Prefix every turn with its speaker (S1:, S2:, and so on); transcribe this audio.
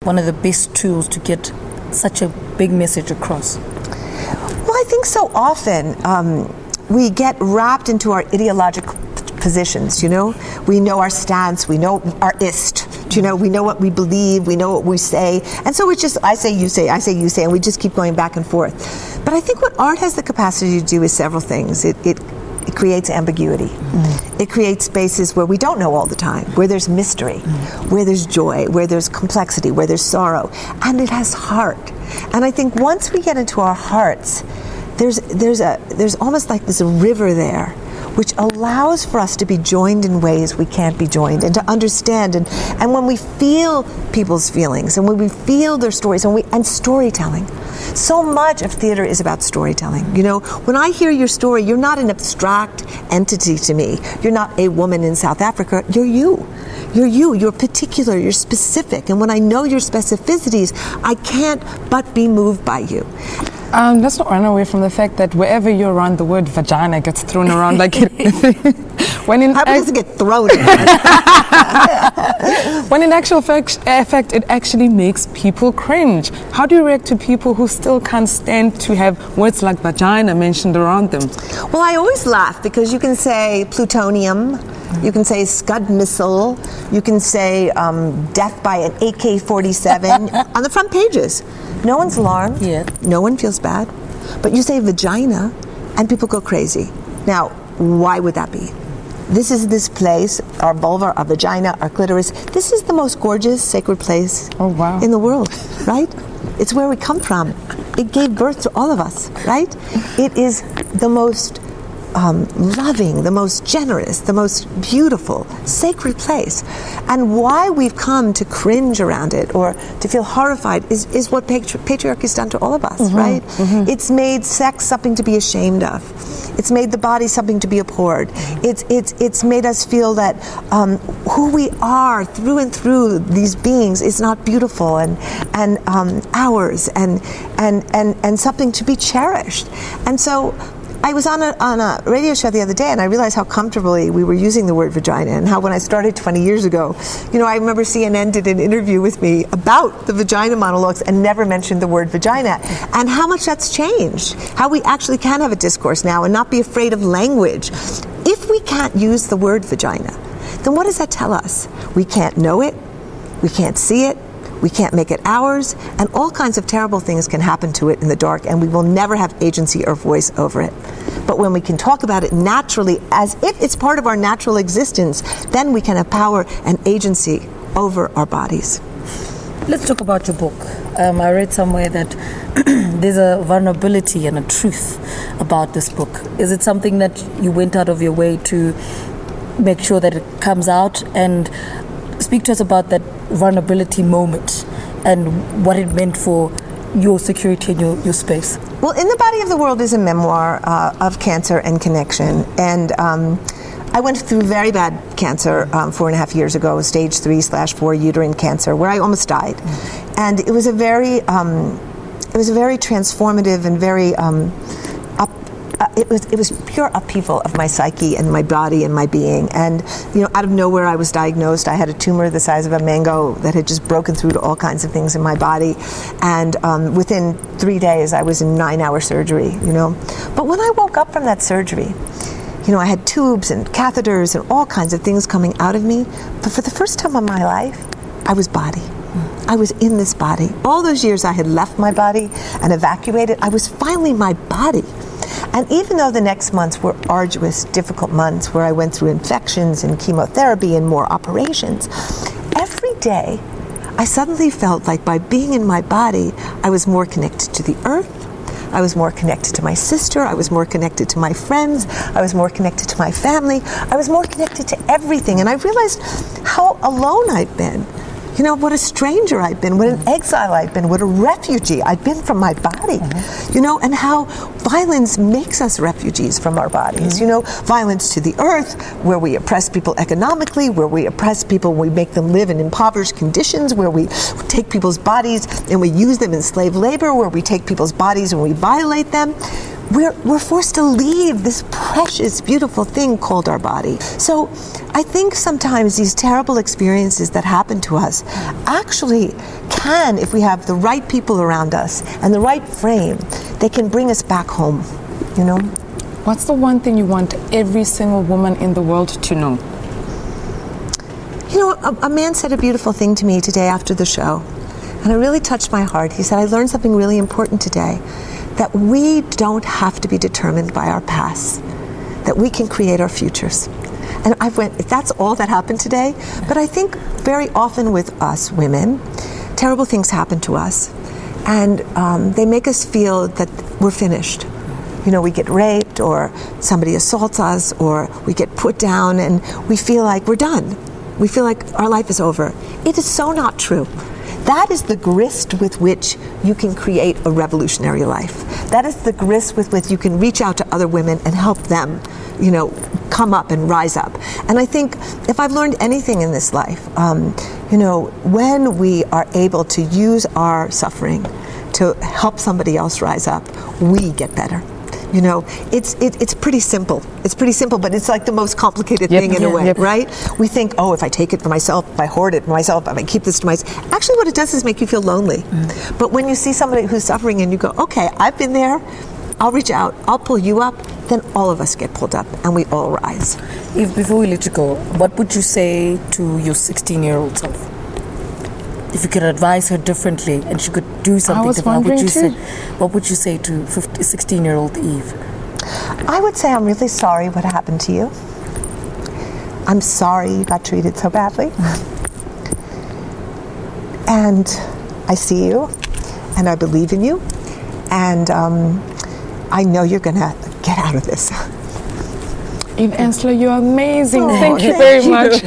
S1: one of the best tools to get such a big message across?
S2: Well, I think so often we get wrapped into our ideological positions, you know? We know our stance, we know our ist, you know, we know what we believe, we know what we say. And so it's just, I say, you say, I say, you say, and we just keep going back and forth. But I think what art has the capacity to do is several things. It creates ambiguity. It creates spaces where we don't know all the time, where there's mystery, where there's joy, where there's complexity, where there's sorrow. And it has heart. And I think once we get into our hearts, there's almost like there's a river there, which allows for us to be joined in ways we can't be joined, and to understand. And when we feel people's feelings, and when we feel their stories, and storytelling. So much of theater is about storytelling. You know, when I hear your story, you're not an abstract entity to me. You're not a woman in South Africa. You're you. You're you. You're particular. You're specific. And when I know your specificities, I can't but be moved by you.
S3: Let's not run away from the fact that wherever you're around, the word vagina gets thrown around like it. When in
S2: does it get thrown?
S3: When in actual fact, it actually makes people cringe. How do you react to people who still can't stand to have words like vagina mentioned around them?
S2: Well, I always laugh because you can say plutonium, you can say Scud missile, you can say death by an AK-47 on the front pages. No one's alarmed.
S1: Yeah.
S2: No one feels bad. But you say vagina, and people go crazy. Now, why would that be? This is this place, our vulva, our vagina, our clitoris. This is the most gorgeous, sacred place in the world, right? It's where we come from. It gave birth to all of us, right? It is the most loving, the most generous, the most beautiful, sacred place. And why we've come to cringe around it or to feel horrified is what patriarchy's done to all of us, right? It's made sex something to be ashamed of. It's made the body something to be abhorred. It's made us feel that who we are through and through these beings is not beautiful and ours and something to be cherished. And so I was on a radio show the other day, and I realized how comfortably we were using the word vagina, and how when I started 20 years ago, you know, I remember CNN did an interview with me about the Vagina Monologues and never mentioned the word vagina, and how much that's changed, how we actually can have a discourse now and not be afraid of language. If we can't use the word vagina, then what does that tell us? We can't know it, we can't see it, we can't make it ours, and all kinds of terrible things can happen to it in the dark, and we will never have agency or voice over it. But when we can talk about it naturally, as if it's part of our natural existence, then we can have power and agency over our bodies.
S1: Let's talk about your book. I read somewhere that there's a vulnerability and a truth about this book. Is it something that you went out of your way to make sure that it comes out? And speak to us about that vulnerability moment and what it meant for your security and your space.
S2: Well, In the Body of the World is a memoir of cancer and connection. And I went through very bad cancer 4.5 years ago, stage 3/4 uterine cancer, where I almost died. And it was a very transformative and very it was pure upheaval of my psyche and my body and my being. And you know, out of nowhere, I was diagnosed. I had a tumor the size of a mango that had just broken through to all kinds of things in my body. And within 3 days, I was in 9-hour surgery. You know, but when I woke up from that surgery, you know, I had tubes and catheters and all kinds of things coming out of me. But for the first time in my life, I was body. I was in this body. All those years I had left my body and evacuated, I was finally my body. And even though the next months were arduous, difficult months where I went through infections and chemotherapy and more operations, every day I suddenly felt like by being in my body, I was more connected to the earth, I was more connected to my sister, I was more connected to my friends, I was more connected to my family, I was more connected to everything. And I realized how alone I'd been. You know, what a stranger I've been, what an exile I've been, what a refugee I've been from my body, you know, and how violence makes us refugees from our bodies, you know, violence to the earth, where we oppress people economically, where we oppress people, we make them live in impoverished conditions, where we take people's bodies and we use them in slave labor, where we take people's bodies and we violate them. we're forced to leave this precious, beautiful thing called our body. So I think sometimes these terrible experiences that happen to us actually can, if we have the right people around us and the right frame, they can bring us back home, you know?
S3: What's the one thing you want every single woman in the world to know?
S2: You know, a man said a beautiful thing to me today after the show, and it really touched my heart. He said, I learned something really important today, that we don't have to be determined by our past, that we can create our futures. And I went, if that's all that happened today, but I think very often with us women, terrible things happen to us, and they make us feel that we're finished. You know, we get raped, or somebody assaults us, or we get put down, and we feel like we're done. We feel like our life is over. It is so not true. That is the grist with which you can create a revolutionary life. That is the grist with which you can reach out to other women and help them, you know, come up and rise up. And I think if I've learned anything in this life, you know, when we are able to use our suffering to help somebody else rise up, we get better. You know, it's pretty simple. It's pretty simple, but it's like the most complicated thing in a way, right? We think, oh, if I take it for myself, if I hoard it for myself, if I keep this to myself. Actually, what it does is make you feel lonely. But when you see somebody who's suffering and you go, okay, I've been there, I'll reach out, I'll pull you up, then all of us get pulled up and we all rise.
S1: Eve, before we let you go, what would you say to your 16-year-old self? If you could advise her differently and she could do something different, what would you say to 16-year-old Eve?
S2: I would say I'm really sorry what happened to you. I'm sorry you got treated so badly. And I see you, and I believe in you, and I know you're going to get out of this.
S3: Eve Ensler, you're amazing.
S2: Oh,
S3: thank you very much.